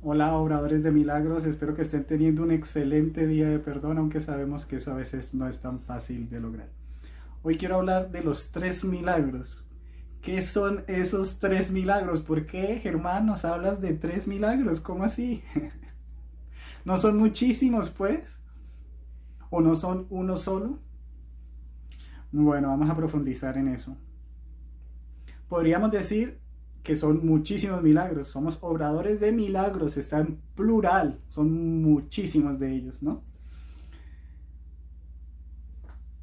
Hola, obradores de milagros, espero que estén teniendo un excelente día de perdón, aunque sabemos que eso a veces no es tan fácil de lograr. Hoy quiero hablar de los tres milagros. ¿Qué son esos tres milagros? ¿Por qué, Germán, nos hablas de tres milagros? ¿Cómo así? ¿No son muchísimos, pues? ¿O no son uno solo? Bueno, vamos a profundizar en eso. Podríamos decir que son muchísimos milagros, somos obradores de milagros, está en plural, son muchísimos de ellos, ¿no?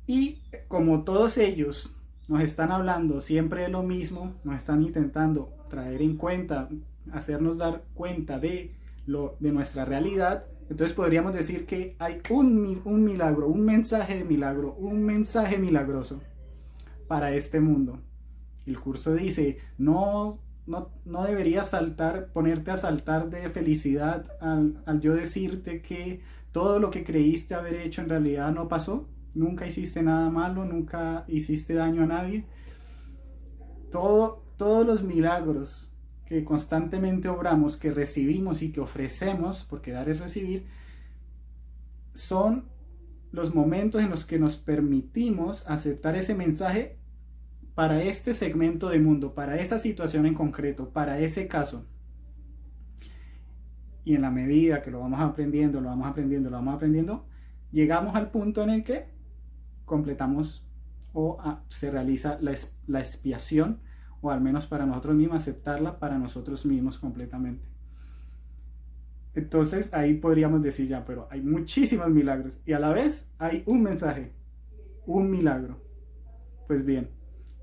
Y como todos ellos nos están hablando siempre de lo mismo, nos están intentando traer en cuenta, hacernos dar cuenta de nuestra realidad, entonces podríamos decir que hay un milagro, un mensaje de milagro, un mensaje milagroso para este mundo. El curso dice, no deberías saltar, ponerte a saltar de felicidad al yo decirte que todo lo que creíste haber hecho en realidad no pasó. Nunca hiciste nada malo, nunca hiciste daño a nadie. Todos los milagros que constantemente obramos, que recibimos y que ofrecemos, porque dar es recibir, son los momentos en los que nos permitimos aceptar ese mensaje para este segmento de mundo, para esa situación en concreto, para ese caso. Y en la medida que lo vamos aprendiendo, lo vamos aprendiendo, lo vamos aprendiendo, llegamos al punto en el que completamos se realiza la expiación, o al menos para nosotros mismos, aceptarla para nosotros mismos completamente. Entonces ahí podríamos decir ya, pero hay muchísimos milagros y a la vez hay un mensaje, un milagro. Pues bien,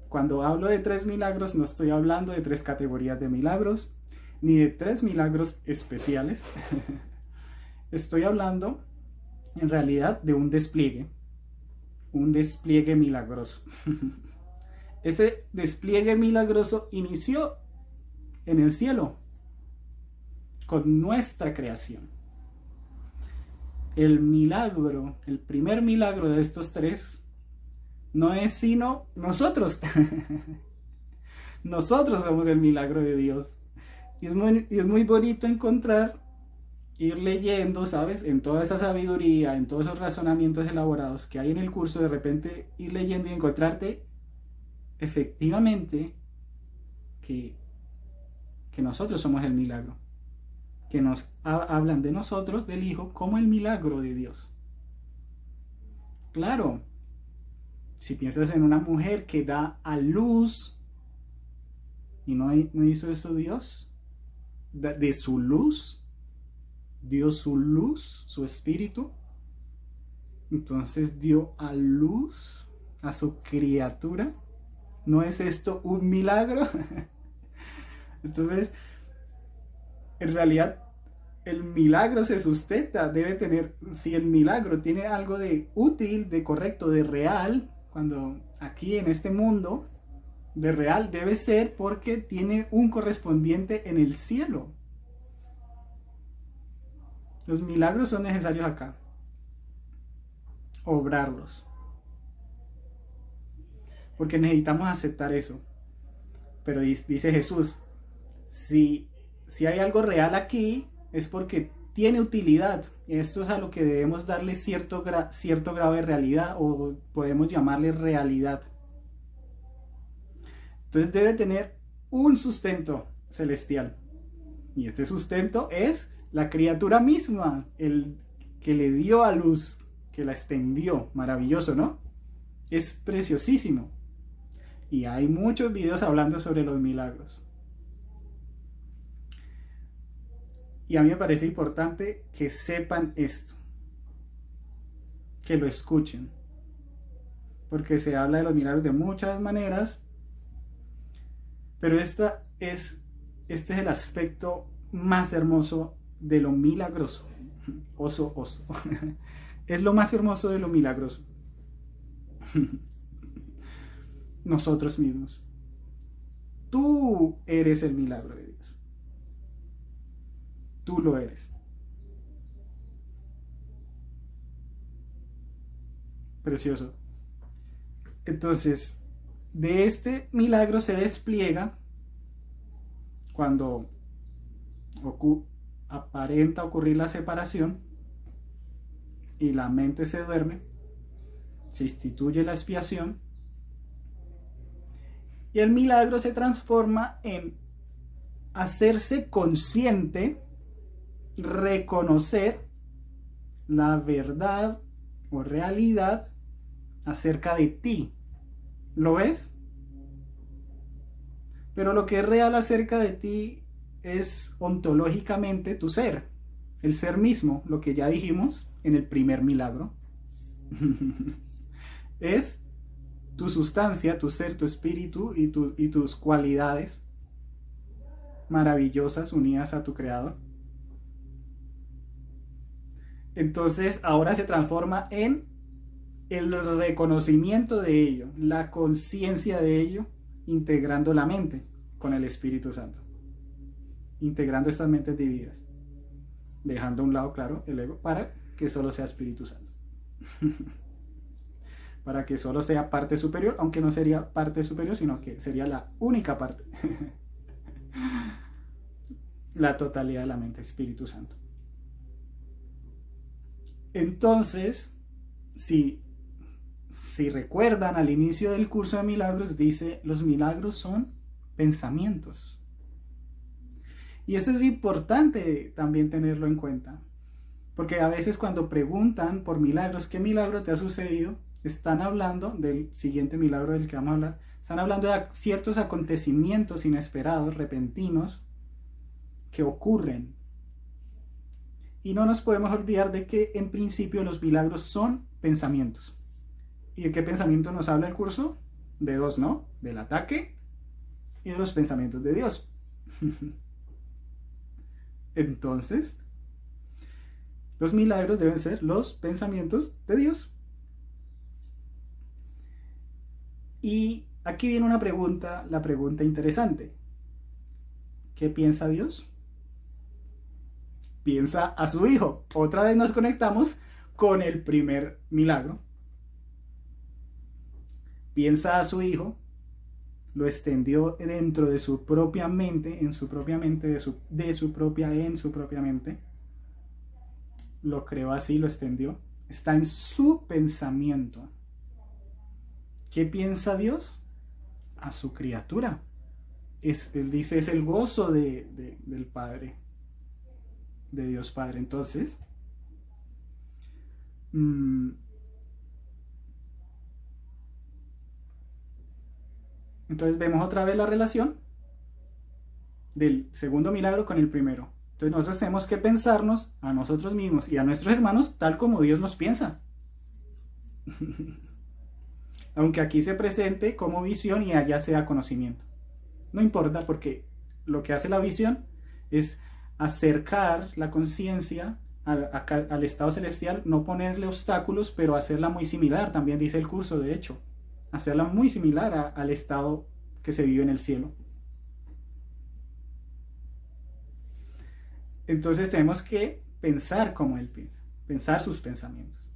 cuando hablo de tres milagros, no estoy hablando de tres categorías de milagros, ni de tres milagros especiales. Estoy hablando, en realidad, de un despliegue milagroso. Ese despliegue milagroso inició en el cielo, con nuestra creación. El milagro, el primer milagro de estos tres, no es sino nosotros. Nosotros somos el milagro de Dios. Y es muy bonito encontrar, ir leyendo, ¿sabes? En toda esa sabiduría, en todos esos razonamientos elaborados que hay en el curso, de repente ir leyendo y encontrarte efectivamente que, que nosotros somos el milagro. Que nos hablan de nosotros, del Hijo, como el milagro de Dios. Claro, si piensas en una mujer que da a luz, y no hizo eso Dios, de su luz, dio su luz, su espíritu, entonces dio a luz a su criatura. ¿No es esto un milagro? Entonces, en realidad, el milagro se sustenta, debe tener, si el milagro tiene algo de útil, de correcto, de real, cuando aquí en este mundo, de real debe ser porque tiene un correspondiente en el cielo. Los milagros son necesarios acá, obrarlos, porque necesitamos aceptar eso. Pero dice Jesús, si hay algo real aquí, es porque tiene utilidad. Esto es a lo que debemos darle cierto grado de realidad, o podemos llamarle realidad. Entonces debe tener un sustento celestial. Y este sustento es la criatura misma, el que le dio a luz, que la extendió. Maravilloso, ¿no? Es preciosísimo. Y hay muchos videos hablando sobre los milagros. Y a mí me parece importante que sepan esto, que lo escuchen, porque se habla de los milagros de muchas maneras, pero este es el aspecto más hermoso de lo milagroso. Oso. Es lo más hermoso de lo milagroso. Nosotros mismos. Tú eres el milagro de Dios. Tú lo eres. Precioso. Entonces, de este milagro se despliega cuando aparenta ocurrir la separación y la mente se duerme, se instituye la expiación y el milagro se transforma en hacerse consciente, reconocer la verdad o realidad acerca de ti. ¿Lo ves? Pero lo que es real acerca de ti es ontológicamente tu ser, el ser mismo, lo que ya dijimos en el primer milagro. Es tu sustancia, tu ser, tu espíritu y tus cualidades maravillosas unidas a tu creador. Entonces ahora se transforma en el reconocimiento de ello, la conciencia de ello, integrando la mente con el Espíritu Santo, integrando estas mentes divididas, dejando a un lado, claro, el ego, para que solo sea Espíritu Santo. Para que solo sea parte superior, aunque no sería parte superior, sino que sería la única parte. La totalidad de la mente, Espíritu Santo. Entonces, si recuerdan, al inicio del curso de milagros dice, los milagros son pensamientos. Y eso es importante también tenerlo en cuenta, porque a veces cuando preguntan por milagros, ¿qué milagro te ha sucedido?, están hablando del siguiente milagro del que vamos a hablar, están hablando de ciertos acontecimientos inesperados, repentinos, que ocurren. Y no nos podemos olvidar de que en principio los milagros son pensamientos. ¿Y de qué pensamiento nos habla el curso? De dos, ¿no? Del ataque y de los pensamientos de Dios. Entonces, los milagros deben ser los pensamientos de Dios. Y aquí viene una pregunta, la pregunta interesante. ¿Qué piensa Dios? Piensa a su Hijo. Otra vez nos conectamos con el primer milagro. Piensa a su Hijo, lo extendió dentro de su propia mente, en su propia mente, en su propia mente. Lo creó así, lo extendió. Está en su pensamiento. ¿Qué piensa Dios? A su criatura. Él dice, es el gozo del Padre, de Dios Padre. Entonces, vemos otra vez la relación del segundo milagro con el primero. Entonces nosotros tenemos que pensarnos a nosotros mismos y a nuestros hermanos tal como Dios nos piensa. Aunque aquí se presente como visión y allá sea conocimiento. No importa, porque lo que hace la visión es acercar la conciencia al estado celestial, no ponerle obstáculos, pero hacerla muy similar, también dice el curso, de hecho, hacerla muy similar al estado que se vive en el cielo. Entonces tenemos que pensar como Él piensa, pensar sus pensamientos,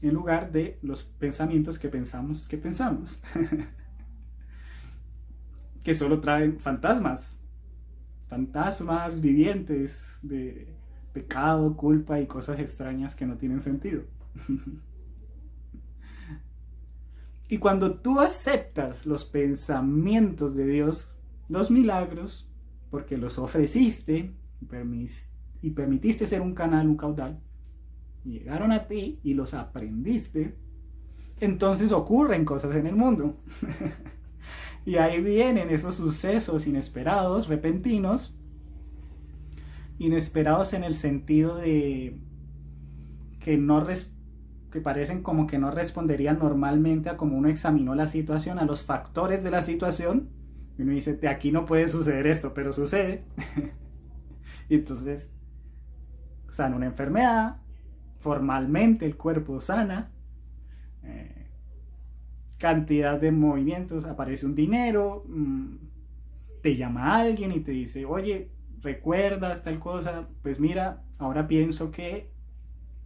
en lugar de los pensamientos que pensamos, que solo traen fantasmas vivientes de pecado, culpa y cosas extrañas que no tienen sentido. Y cuando tú aceptas los pensamientos de Dios, los milagros, porque los ofreciste y permitiste ser un canal, un caudal, llegaron a ti y los aprendiste, entonces ocurren cosas en el mundo. Y ahí vienen esos sucesos inesperados, repentinos, inesperados en el sentido de que parecen como que no responderían normalmente a como uno examinó la situación, a los factores de la situación. Y uno dice, de aquí no puede suceder esto, pero sucede. Y entonces sana una enfermedad, formalmente el cuerpo sana, cantidad de movimientos, aparece un dinero, te llama alguien y te dice, oye, ¿recuerdas tal cosa? Pues mira, ahora pienso que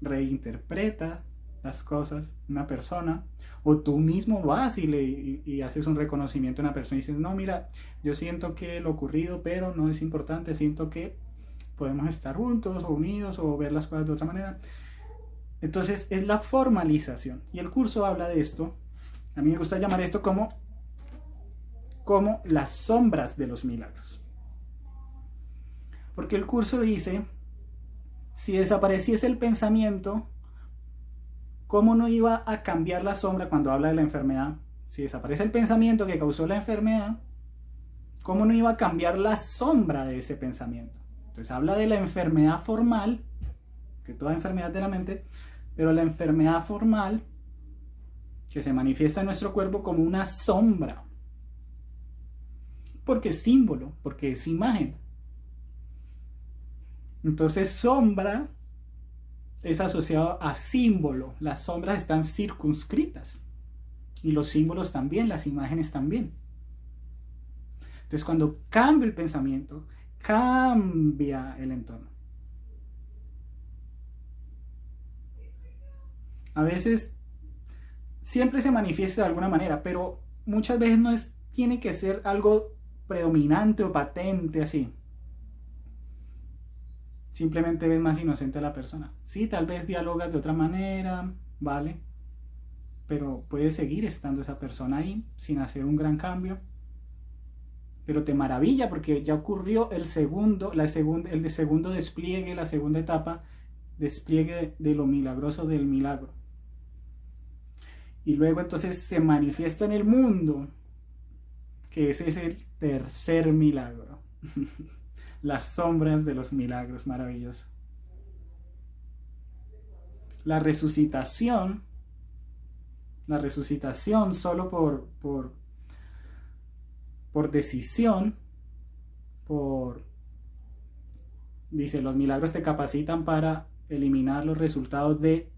reinterpreta las cosas una persona, o tú mismo vas y haces un reconocimiento a una persona y dices, no, mira, yo siento que lo ocurrido, pero no es importante, siento que podemos estar juntos o unidos o ver las cosas de otra manera. Entonces es la formalización. Y el curso habla de esto. A mí me gusta llamar esto como las sombras de los milagros. Porque el curso dice, si desapareciese el pensamiento, ¿cómo no iba a cambiar la sombra cuando habla de la enfermedad? Si desaparece el pensamiento que causó la enfermedad, ¿cómo no iba a cambiar la sombra de ese pensamiento? Entonces habla de la enfermedad formal, que toda enfermedad de la mente, pero la enfermedad formal que se manifiesta en nuestro cuerpo como una sombra. Porque es símbolo, porque es imagen. Entonces sombra es asociado a símbolo. Las sombras están circunscritas. Y los símbolos también, las imágenes también. Entonces cuando cambia el pensamiento, cambia el entorno. A veces siempre se manifiesta de alguna manera, pero muchas veces no tiene que ser algo predominante o patente así. Simplemente ves más inocente a la persona. Sí, tal vez dialogas de otra manera, ¿vale? Pero puede seguir estando esa persona ahí sin hacer un gran cambio. Pero te maravilla porque ya ocurrió el segundo despliegue, la segunda etapa, despliegue de lo milagroso del milagro. Y luego entonces se manifiesta en el mundo, que ese es el tercer milagro. Las sombras de los milagros, maravilloso. La resucitación solo por decisión, dice, los milagros te capacitan para eliminar los resultados de,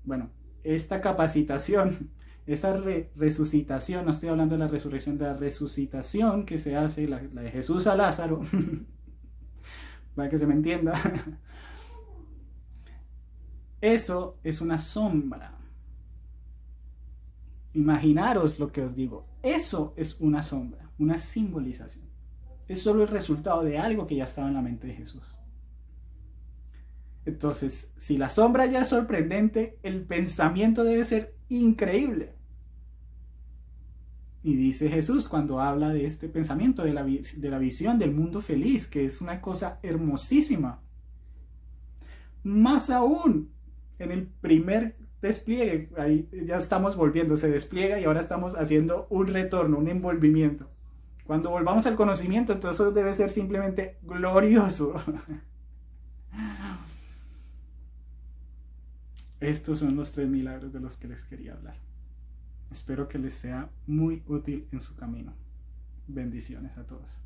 esta capacitación, esa resucitación, no estoy hablando de la resurrección, de la resucitación que se hace, la de Jesús a Lázaro, para que se me entienda. Eso es una sombra. Imaginaros lo que os digo. Eso es una sombra, una simbolización. Es solo el resultado de algo que ya estaba en la mente de Jesús. Entonces, si la sombra ya es sorprendente, el pensamiento debe ser increíble. Y dice Jesús cuando habla de este pensamiento, de la visión del mundo feliz, que es una cosa hermosísima. Más aún, en el primer despliegue, ahí ya estamos volviendo, se despliega y ahora estamos haciendo un retorno, un envolvimiento. Cuando volvamos al conocimiento, entonces eso debe ser simplemente glorioso. Estos son los 3 milagros de los que les quería hablar. Espero que les sea muy útil en su camino. Bendiciones a todos.